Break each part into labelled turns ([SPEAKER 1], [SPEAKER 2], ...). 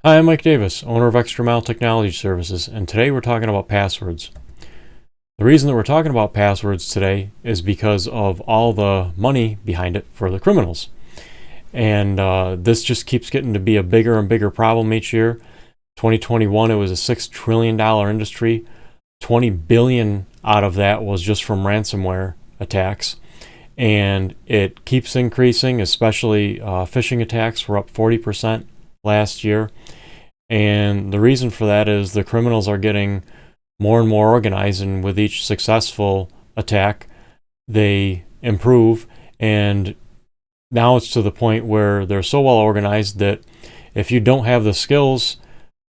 [SPEAKER 1] Hi, I'm Mike Davis, owner of Extra Mile Technology Services, and today we're talking about passwords. The reason that we're talking about passwords today is because of all the money behind it for the criminals. And this just keeps getting to be a bigger and bigger problem each year. 2021, it was a $6 trillion industry. 20 billion out of that was just from ransomware attacks. And it keeps increasing, especially phishing attacks were up 40% last year. And the reason for that is the criminals are getting more and more organized, and with each successful attack, they improve. And now it's to the point where they're so well organized that if you don't have the skills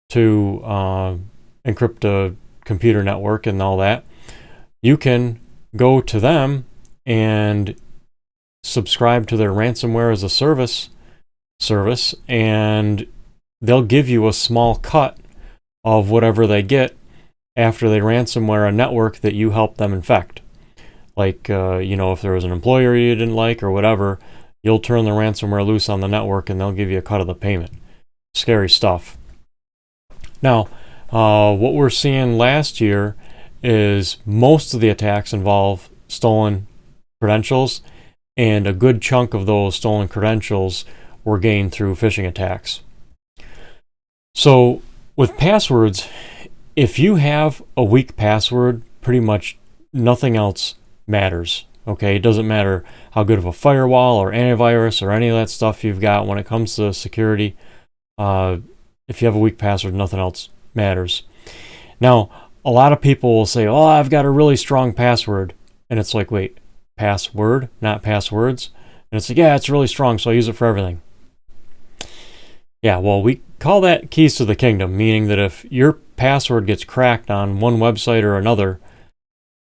[SPEAKER 1] to encrypt a computer network and all that, you can go to them and subscribe to their ransomware as a service, and they'll give you a small cut of whatever they get after they ransomware a network that you help them infect. Like, if there was an employer you didn't like or whatever, you'll turn the ransomware loose on the network and they'll give you a cut of the payment. Scary stuff. Now, what we're seeing last year is most of the attacks involve stolen credentials, and a good chunk of those stolen credentials were gained through phishing attacks. So with passwords, if you have a weak password, pretty much nothing else matters. Okay, it doesn't matter how good of a firewall or antivirus or any of that stuff you've got when it comes to security. If you have a weak password, nothing else matters. Now, a lot of people will say, "Oh, I've got a really strong password," and it's like, wait, password, not passwords? And it's like, yeah, it's really strong, so I use it for everything. Yeah, well, we call that keys to the kingdom, meaning that if your password gets cracked on one website or another,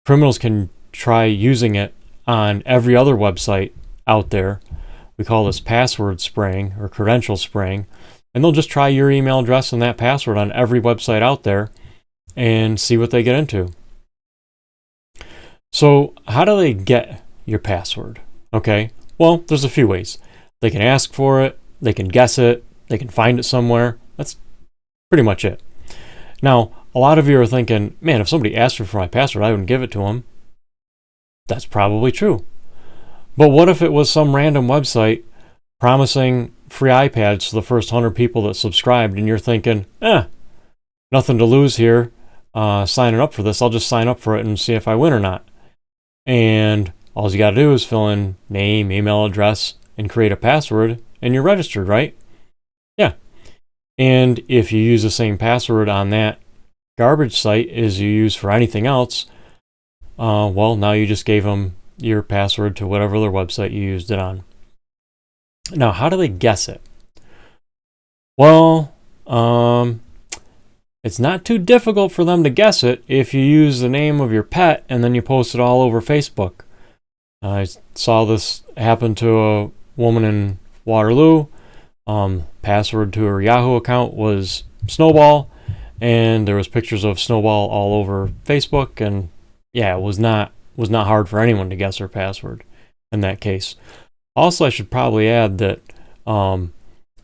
[SPEAKER 1] criminals can try using it on every other website out there. We call this password spraying or credential spraying, and they'll just try your email address and that password on every website out there and see what they get into. So how do they get your password? Okay, well, there's a few ways. They can ask for it, they can guess it, they can find it somewhere. That's pretty much it. Now, a lot of you are thinking, man, if somebody asked me for my password, I wouldn't give it to them. That's probably true. But what if it was some random website promising free iPads to the first 100 people that subscribed, and you're thinking, nothing to lose here signing up for this. I'll just sign up for it and see if I win or not. And all you got to do is fill in name, email address, and create a password, and you're registered, right? Yeah. And if you use the same password on that garbage site as you use for anything else, well, now you just gave them your password to whatever other website you used it on. Now, how do they guess it? Well, it's not too difficult for them to guess it if you use the name of your pet and then you post it all over Facebook. I saw this happen to a woman in Waterloo. Password to her Yahoo account was Snowball, and there was pictures of Snowball all over Facebook, and yeah, it was not hard for anyone to guess her password in that case. Also, I should probably add that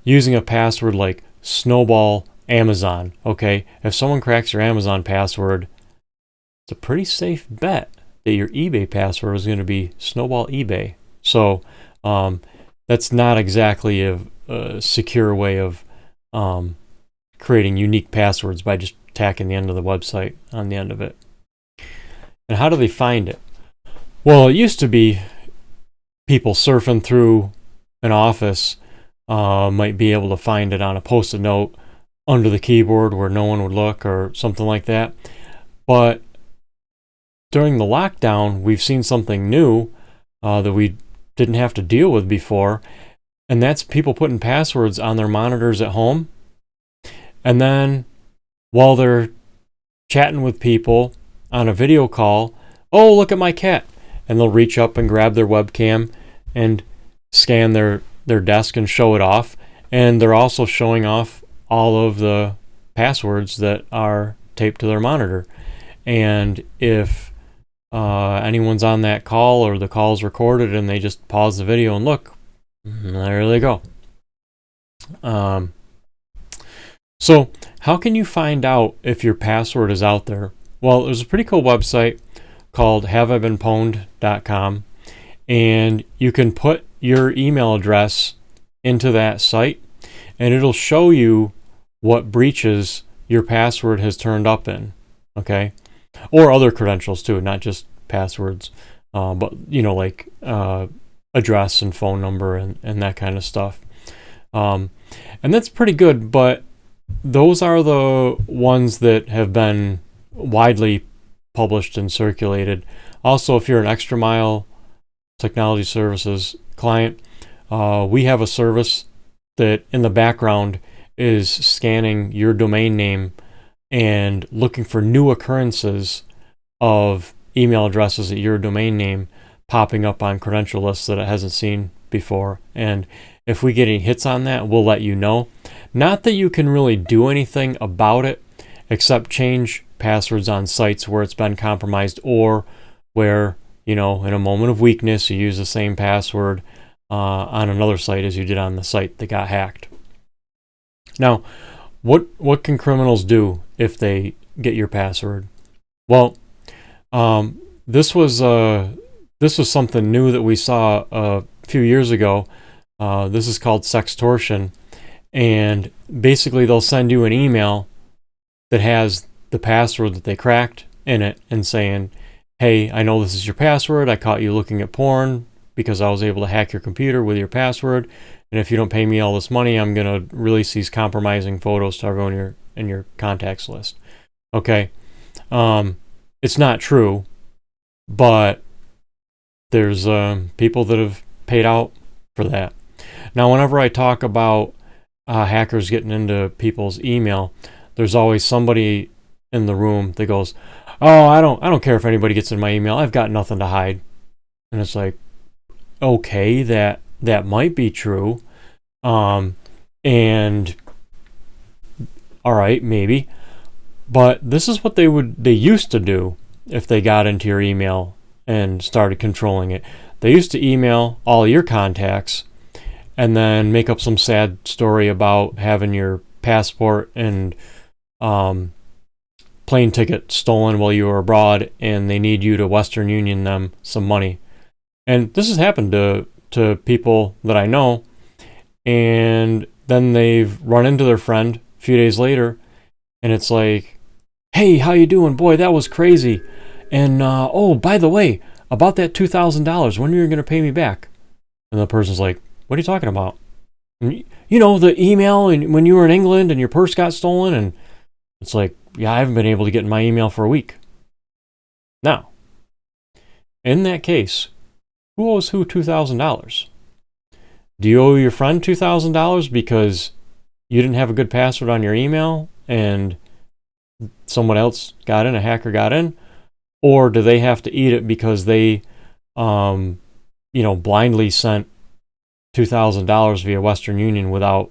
[SPEAKER 1] using a password like Snowball Amazon, okay, if someone cracks your Amazon password, it's a pretty safe bet that your eBay password is going to be Snowball eBay. So that's not exactly a secure way of creating unique passwords by just tacking the end of the website on the end of it. And how do they find it? Well, it used to be people surfing through an office might be able to find it on a post-it note under the keyboard where no one would look or something like that. But during the lockdown, we've seen something new that we didn't have to deal with before, and that's people putting passwords on their monitors at home. And then while they're chatting with people on a video call, oh, look at my cat. And they'll reach up and grab their webcam and scan their desk and show it off. And they're also showing off all of the passwords that are taped to their monitor. And if anyone's on that call or the call's recorded and they just pause the video and look, there they go. So how can you find out if your password is out there? Well, there's a pretty cool website called haveibeenpwned.com, and you can put your email address into that site, and it'll show you what breaches your password has turned up in, okay? Or other credentials too, not just passwords, but like address and phone number and that kind of stuff. And that's pretty good, but those are the ones that have been widely published and circulated. Also, if you're an Extra Mile Technology Services client, we have a service that in the background is scanning your domain name and looking for new occurrences of email addresses at your domain name popping up on credential lists that it hasn't seen before. And if we get any hits on that, we'll let you know. Not that you can really do anything about it except change passwords on sites where it's been compromised, or where, in a moment of weakness, you use the same password on another site as you did on the site that got hacked. Now, what can criminals do if they get your password? Well, this was something new that we saw a few years ago. This is called sextortion, and basically they'll send you an email that has the password that they cracked in it, and saying, "Hey, I know this is your password. I caught you looking at porn because I was able to hack your computer with your password. And if you don't pay me all this money, I'm going to release these compromising photos to everyone in your contacts list." Okay. It's not true, but there's people that have paid out for that. Now, whenever I talk about hackers getting into people's email, there's always somebody in the room that goes, "Oh, I don't care if anybody gets in my email. I've got nothing to hide." And it's like, okay, that might be true. And all right, maybe. But this is what they used to do if they got into your email and started controlling it. They used to email all your contacts and then make up some sad story about having your passport and plane ticket stolen while you were abroad, and they need you to Western Union them some money. And this has happened to people that I know, and then they've run into their friend a few days later, and it's like, "Hey, how you doing? Boy, that was crazy. And oh, by the way, about that $2,000, when are you going to pay me back?" And the person's like, "What are you talking about?" And, the email and when you were in England and your purse got stolen. And it's like, "Yeah, I haven't been able to get in my email for a week." Now, in that case, who owes who $2,000? Do you owe your friend $2,000 because you didn't have a good password on your email and someone else got in, a hacker got in? Or do they have to eat it because they, blindly sent $2,000 via Western Union without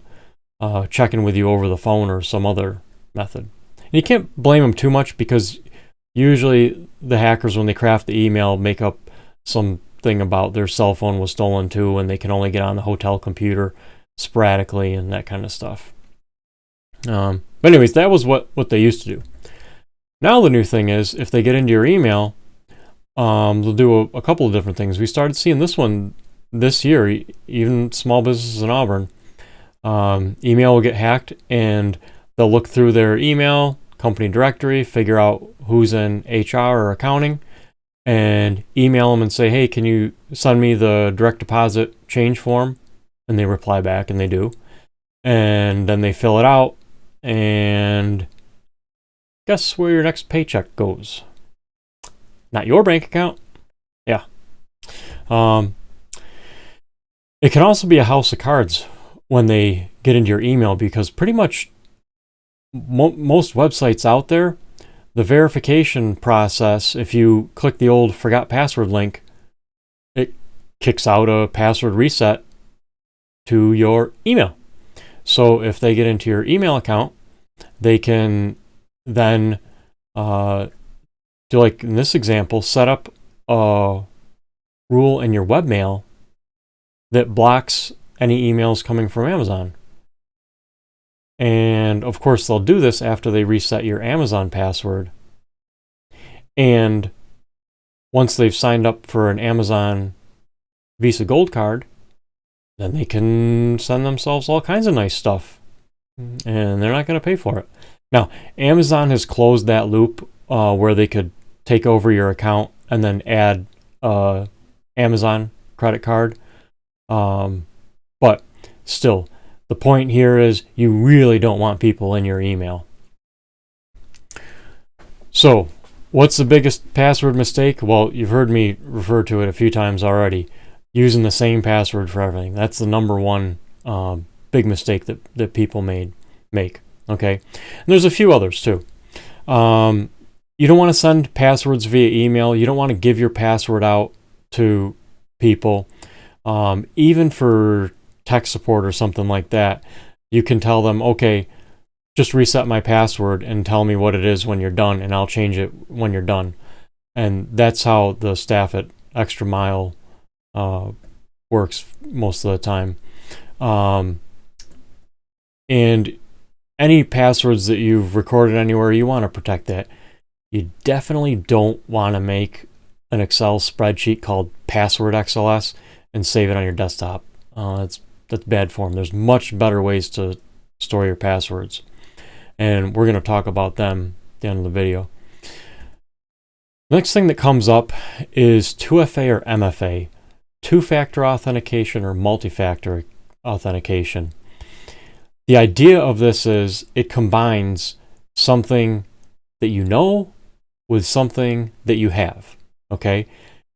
[SPEAKER 1] checking with you over the phone or some other method? And you can't blame them too much, because usually the hackers, when they craft the email, make up something about their cell phone was stolen too, and they can only get on the hotel computer sporadically and that kind of stuff. But anyways, that was what they used to do. Now the new thing is, if they get into your email, they'll do a couple of different things. We started seeing this one this year, even small businesses in Auburn. Email will get hacked, and they'll look through their email, company directory, figure out who's in HR or accounting, and email them and say, "Hey, can you send me the direct deposit change form?" And they reply back, and they do. And then they fill it out, and guess where your next paycheck goes? Not your bank account. Yeah. It can also be a house of cards when they get into your email, because pretty much most websites out there, the verification process, if you click the old forgot password link, it kicks out a password reset to your email. So if they get into your email account, they can then do, like in this example, set up a rule in your webmail that blocks any emails coming from Amazon. And of course, they'll do this after they reset your Amazon password. And once they've signed up for an Amazon Visa Gold card, then they can send themselves all kinds of nice stuff. And they're not going to pay for it. Now, Amazon has closed that loop where they could take over your account and then add Amazon credit card. But still, the point here is you really don't want people in your email. So, what's the biggest password mistake? Well, you've heard me refer to it a few times already. Using the same password for everything. That's the number one big mistake that people make. Okay? And there's a few others too. You don't want to send passwords via email. You don't want to give your password out to people. Even for tech support or something like that, you can tell them, okay, just reset my password and tell me what it is when you're done, and I'll change it when you're done. And that's how the staff at Extra Mile works most of the time. And any passwords that you've recorded anywhere, you want to protect that. You definitely don't want to make an Excel spreadsheet called Password XLS and save it on your desktop. That's bad form. There's much better ways to store your passwords. And we're going to talk about them at the end of the video. Next thing that comes up is 2FA or MFA, two-factor authentication or multi-factor authentication. The idea of this is it combines something that you know with something that you have, okay?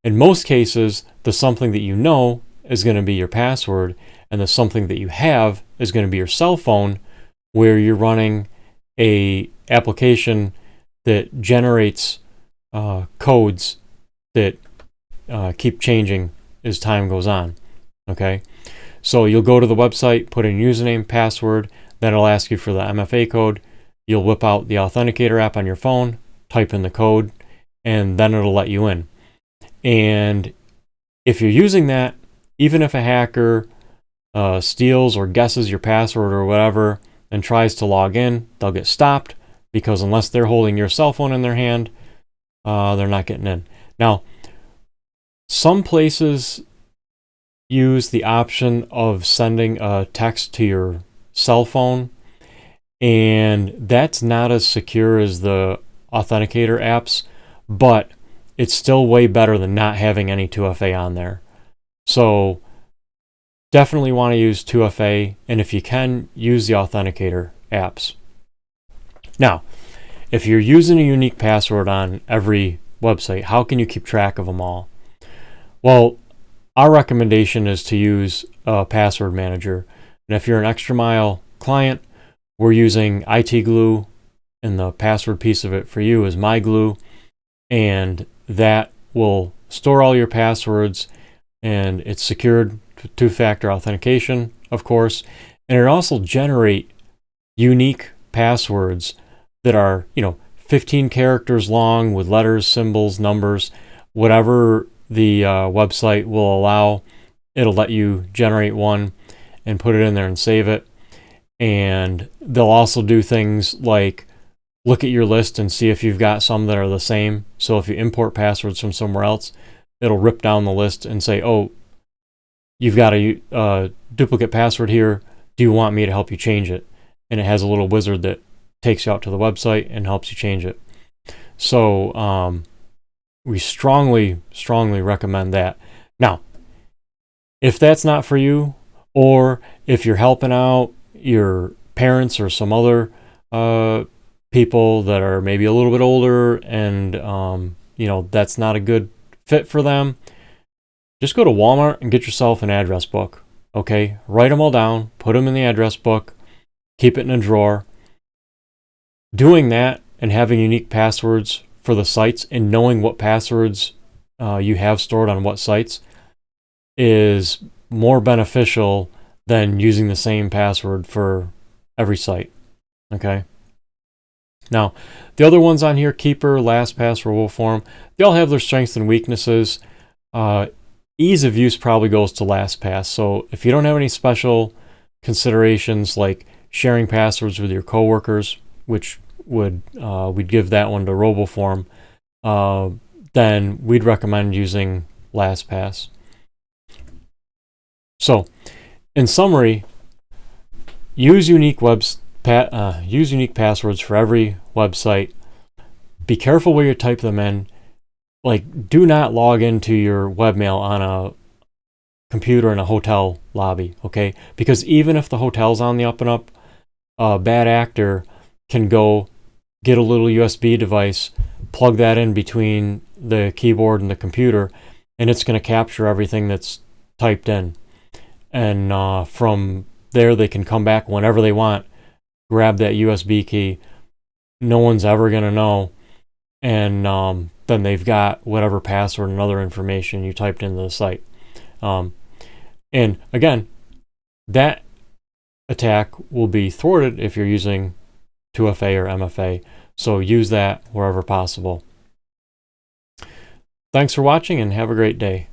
[SPEAKER 1] In most cases, the something that you know is going to be your password, and the something that you have is going to be your cell phone, where you're running a application that generates codes that keep changing as time goes on, okay? So you'll go to the website, put in username, password, then it'll ask you for the MFA code. You'll whip out the Authenticator app on your phone, type in the code, and then it'll let you in. And if you're using that, even if a hacker steals or guesses your password or whatever and tries to log in, they'll get stopped, because unless they're holding your cell phone in their hand, they're not getting in. Now, some places use the option of sending a text to your cell phone, and that's not as secure as the Authenticator apps, but it's still way better than not having any 2FA on there. So definitely want to use 2FA, and if you can, use the Authenticator apps. Now, if you're using a unique password on every website, how can you keep track of them all? Well, our recommendation is to use a password manager. And if you're an Extra Mile client, we're using IT Glue, and the password piece of it for you is MyGlue, and that will store all your passwords, and it's secured to two-factor authentication, of course, and it also generate unique passwords that are, 15 characters long with letters, symbols, numbers, whatever the website will allow. It'll let you generate one and put it in there and save it. And they'll also do things like look at your list and see if you've got some that are the same. So if you import passwords from somewhere else, it'll rip down the list and say, oh, you've got a duplicate password here. Do you want me to help you change it? And it has a little wizard that takes you out to the website and helps you change it. So we strongly recommend that. Now, if that's not for you, or if you're helping out your parents or some other people that are maybe a little bit older and that's not a good fit for them, just go to Walmart and get yourself an address book. Okay, write them all down, put them in the address book, keep it in a drawer. Doing that and having unique passwords for the sites and knowing what passwords you have stored on what sites is more beneficial than using the same password for every site. Okay. Now, the other ones on here, Keeper, LastPass, RoboForm, they all have their strengths and weaknesses. Ease of use probably goes to LastPass. So if you don't have any special considerations like sharing passwords with your coworkers, which would we'd give that one to RoboForm, then we'd recommend using LastPass. So, in summary, use unique passwords for every website. Be careful where you type them in. Like, do not log into your webmail on a computer in a hotel lobby, okay? Because even if the hotel's on the up and up, a bad actor can go get a little USB device, plug that in between the keyboard and the computer, and it's going to capture everything that's typed in. And from there, they can come back whenever they want, grab that USB key. No one's ever going to know. And then they've got whatever password and other information you typed into the site. And again, that attack will be thwarted if you're using 2FA or MFA. So use that wherever possible. Thanks for watching and have a great day.